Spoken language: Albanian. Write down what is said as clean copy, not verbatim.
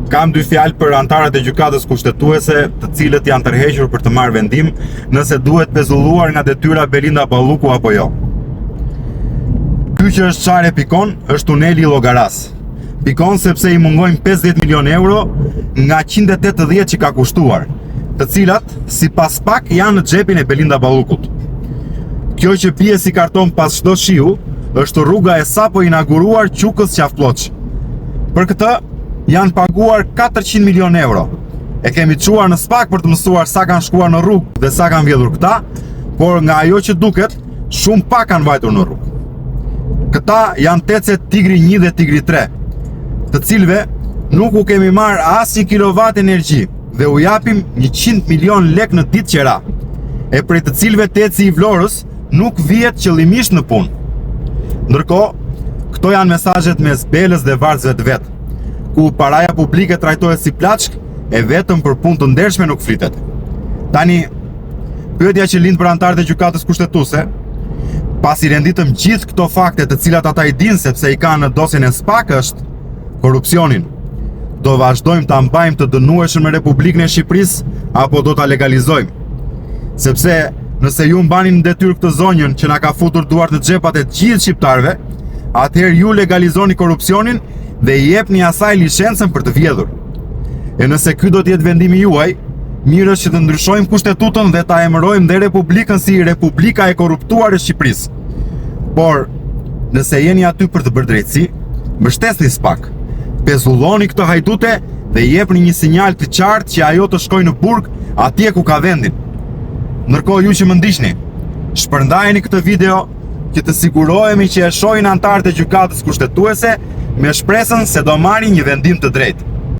Kam dy fjalë për antarët e gjykatës kushtetuese, të cilët janë tërhequr për të marrë vendim nëse duhet pezulluar nga detyra Belinda Balluku apo jo. Ky që është çare pikon është tuneli i Llogaras. Pikon sepse i mungojnë 50 milion euro nga 180 që ka kushtuar, të cilat sipas pak janë në xhepin e Belinda Ballukut. Kjo që bie si karton pas çdo shiu është rruga e sapo inauguruar Qukës Qafploç. Për këtë janë paguar 400 milion euro. E kemi çuar në SPAK për të mësuar sa kanë shkuar në rrugë dhe sa kanë vjedhur këta, por nga ajo që duket, shumë pak kanë vajtur në rrugë. Këta janë tecet Tigri 1 dhe Tigri 3, të cilve nuk u kemi marrë asnjë kilovat energji dhe u japim 100 milion lek në ditë qera, e prej të cilve teci i Vlorës nuk vihet qëllimisht në punë. Ndërkohë, këto janë mesazhet mes Belës dhe varësve të vet, ku paraja publike trajtohet si plaçk e vetëm për punë të ndershme nuk flitet. Tani, pyetja që lind për antarët e gjykatës kushtetuese, pasi renditëm gjithë këto fakte të cilat ata i dinë sepse i kanë në dosjen e SPAK është korrupsionin. Do vazhdojmë ta mbajmë të dënueshëm në Republikën e Shqipërisë apo do ta legalizojmë? Sepse nëse ju mbani në detyrë këtë zonjën që na ka futur duart në xhepat e gjithë shqiptarëve, atëherë ju legalizoni korrupsionin dhe i jepni asaj licencën për të vjedhur. E nëse ky do të jetë vendimi juaj, mirë është që të ndryshojmë kushtetutën dhe ta emërojmë dhe Republikën si Republika e korruptuar e Shqipërisë. Por, nëse jeni aty për të bërë drejtësi, mbështesni SPAK, pezulloni këtë hajdute dhe jepni një sinjal të qartë që ajo të shkojë në burg atje ku ka vendin. Ndërkohë ju që më ndiqni, shpërndajeni këtë video që të sigurohemi që e shohin antarët e gjykatës kushtetuese me shpresën se do marrin një vendim të drejtë.